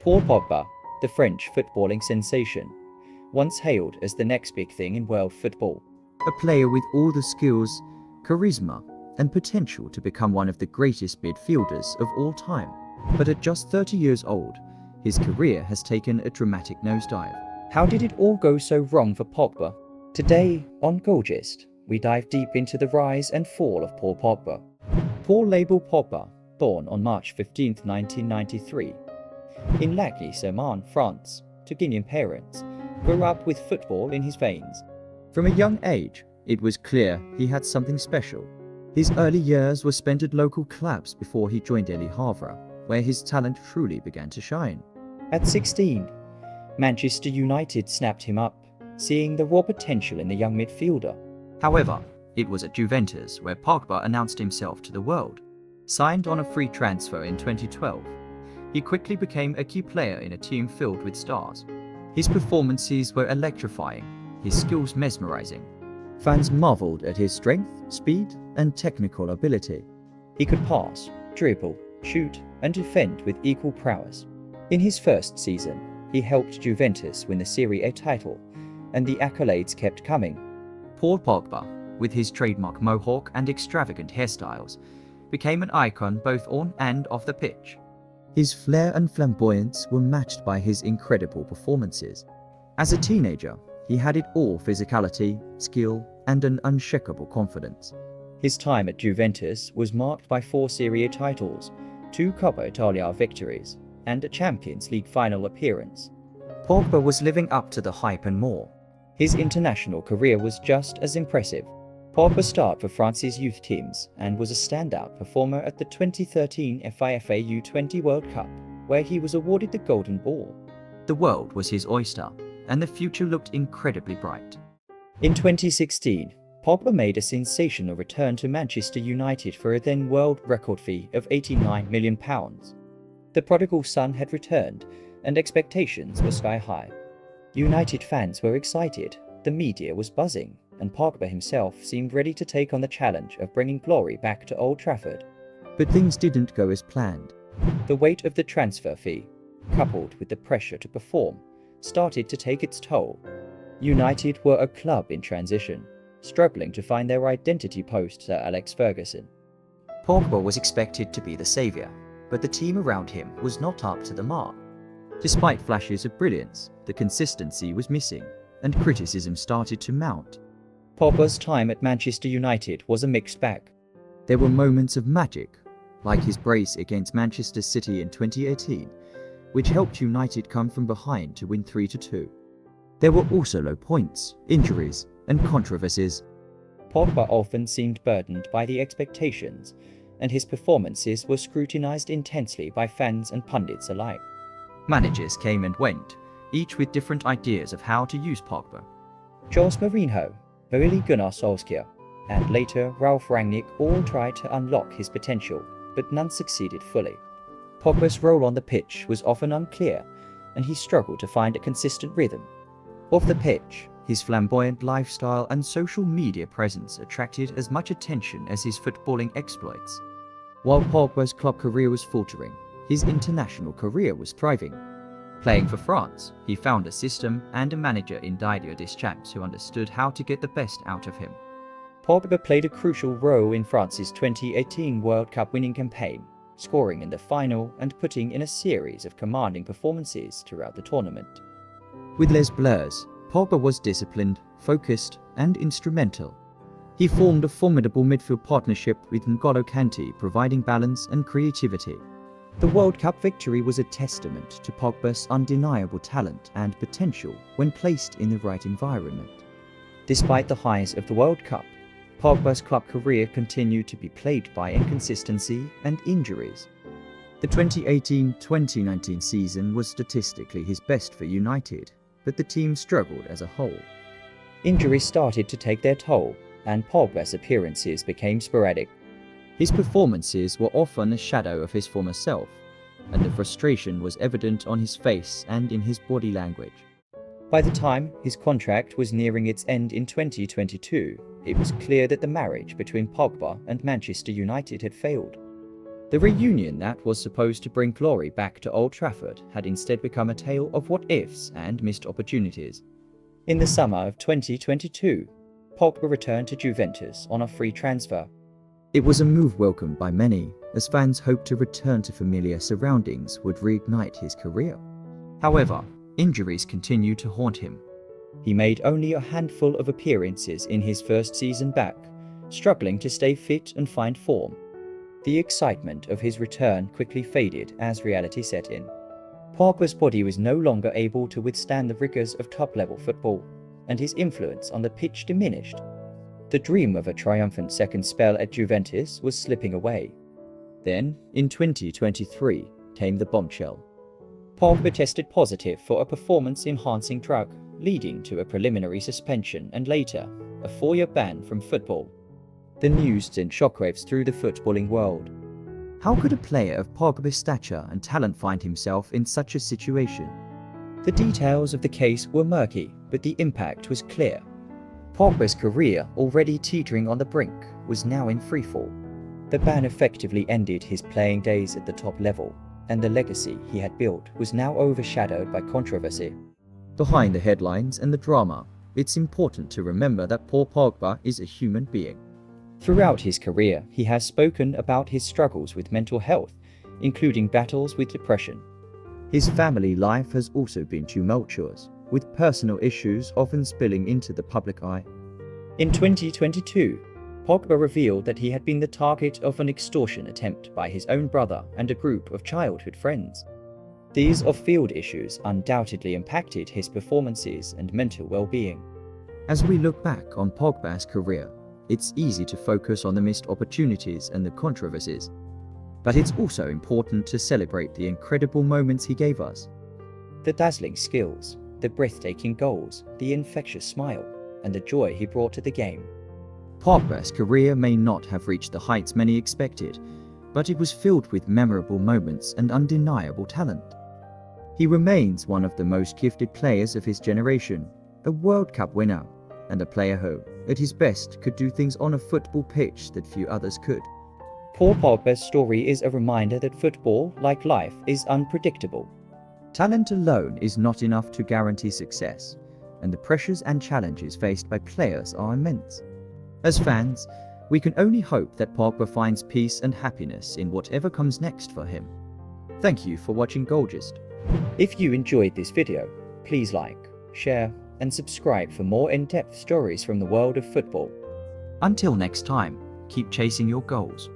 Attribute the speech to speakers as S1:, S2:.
S1: Paul Pogba, the French footballing sensation, once hailed as the next big thing in world football.
S2: A player with all the skills, charisma, and potential to become one of the greatest midfielders of all time. But at just 30 years old, his career has taken a dramatic nosedive.
S1: How did it all go so wrong for Pogba? Today, on GoalGist, we dive deep into the rise and fall of Paul Pogba. Paul Label Pogba, born on March 15, 1993, in Lagny-sur-Marne, France, to Guinean parents, grew up with football in his veins.
S2: From a young age, it was clear he had something special. His early years were spent at local clubs before he joined Le Havre, where his talent truly began to shine.
S1: At 16, Manchester United snapped him up, seeing the raw potential in the young midfielder.
S2: However, it was at Juventus where Pogba announced himself to the world. Signed on a free transfer in 2012, he quickly became a key player in a team filled with stars. His performances were electrifying, his skills mesmerizing. Fans marveled at his strength, speed, and technical ability.
S1: He could pass, dribble, shoot, and defend with equal prowess. In his first season, he helped Juventus win the Serie A title, and the accolades kept coming.
S2: Paul Pogba, with his trademark mohawk and extravagant hairstyles, became an icon both on and off the pitch. His flair and flamboyance were matched by his incredible performances. As a teenager, he had it all: physicality, skill, and an unshakable confidence.
S1: His time at Juventus was marked by 4 Serie A titles, 2 Coppa Italia victories, and a Champions League final appearance.
S2: Pogba was living up to the hype and more.
S1: His international career was just as impressive. Pogba starred for France's youth teams and was a standout performer at the 2013 FIFA U20 World Cup, where he was awarded the Golden Ball.
S2: The world was his oyster, and the future looked incredibly bright.
S1: In 2016, Pogba made a sensational return to Manchester United for a then world record fee of £89 million. The prodigal son had returned, and expectations were sky high. United fans were excited, the media was buzzing, and Pogba himself seemed ready to take on the challenge of bringing glory back to Old Trafford.
S2: But things didn't go as planned.
S1: The weight of the transfer fee, coupled with the pressure to perform, started to take its toll. United were a club in transition, struggling to find their identity post Sir Alex Ferguson.
S2: Pogba was expected to be the saviour, but the team around him was not up to the mark. Despite flashes of brilliance, the consistency was missing, and criticism started to mount.
S1: Pogba's time at Manchester United was a mixed bag.
S2: There were moments of magic, like his brace against Manchester City in 2018, which helped United come from behind to win 3-2. There were also low points, injuries, and controversies.
S1: Pogba often seemed burdened by the expectations, and his performances were scrutinized intensely by fans and pundits alike.
S2: Managers came and went, each with different ideas of how to use Pogba.
S1: Jose Mourinho, Ole Gunnar Solskjaer, and later Ralf Rangnick all tried to unlock his potential, but none succeeded fully. Pogba's role on the pitch was often unclear, and he struggled to find a consistent rhythm. Off the pitch, his flamboyant lifestyle and social media presence attracted as much attention as his footballing exploits.
S2: While Pogba's club career was faltering, his international career was thriving. Playing for France, he found a system and a manager in Didier Deschamps who understood how to get the best out of him.
S1: Pogba played a crucial role in France's 2018 World Cup winning campaign, scoring in the final and putting in a series of commanding performances throughout the tournament.
S2: With Les Bleus, Pogba was disciplined, focused, and instrumental. He formed a formidable midfield partnership with N'Golo Kante, providing balance and creativity. The World Cup victory was a testament to Pogba's undeniable talent and potential when placed in the right environment.
S1: Despite the highs of the World Cup, Pogba's club career continued to be plagued by inconsistency and injuries.
S2: The 2018-2019 season was statistically his best for United, but the team struggled as a whole.
S1: Injuries started to take their toll, and Pogba's appearances became sporadic.
S2: His performances were often a shadow of his former self, and the frustration was evident on his face and in his body language.
S1: By the time his contract was nearing its end in 2022, it was clear that the marriage between Pogba and Manchester United had failed. The reunion that was supposed to bring glory back to Old Trafford had instead become a tale of what-ifs and missed opportunities. In the summer of 2022, Pogba returned to Juventus on a free transfer.
S2: It was a move welcomed by many, as fans hoped to return to familiar surroundings would reignite his career. However, injuries continued to haunt him.
S1: He made only a handful of appearances in his first season back, struggling to stay fit and find form. The excitement of his return quickly faded as reality set in. Pogba's body was no longer able to withstand the rigors of top-level football, and his influence on the pitch diminished. The dream of a triumphant second spell at Juventus was slipping away. Then, in 2023, came the bombshell. Pogba tested positive for a performance-enhancing drug, leading to a preliminary suspension and later, a 4-year ban from football. The news sent shockwaves through the footballing world.
S2: How could a player of Pogba's stature and talent find himself in such a situation?
S1: The details of the case were murky, but the impact was clear. Pogba's career, already teetering on the brink, was now in freefall. The ban effectively ended his playing days at the top level, and the legacy he had built was now overshadowed by controversy.
S2: Behind the headlines and the drama, it's important to remember that Paul Pogba is a human being.
S1: Throughout his career, he has spoken about his struggles with mental health, including battles with depression.
S2: His family life has also been tumultuous, with personal issues often spilling into the public eye.
S1: In 2022, Pogba revealed that he had been the target of an extortion attempt by his own brother and a group of childhood friends. These off-field issues undoubtedly impacted his performances and mental well-being.
S2: As we look back on Pogba's career, it's easy to focus on the missed opportunities and the controversies. But it's also important to celebrate the incredible moments he gave us.
S1: The dazzling skills, the breathtaking goals, the infectious smile, and the joy he brought to the game.
S2: Pogba's career may not have reached the heights many expected, but it was filled with memorable moments and undeniable talent. He remains one of the most gifted players of his generation, a World Cup winner, and a player who, at his best, could do things on a football pitch that few others could.
S1: Paul Pogba's story is a reminder that football, like life, is unpredictable.
S2: Talent alone is not enough to guarantee success, and the pressures and challenges faced by players are immense. As fans, we can only hope that Pogba finds peace and happiness in whatever comes next for him. Thank you for watching GoalGist.
S1: If you enjoyed this video, please like, share, and subscribe for more in-depth stories from the world of football.
S2: Until next time, keep chasing your goals.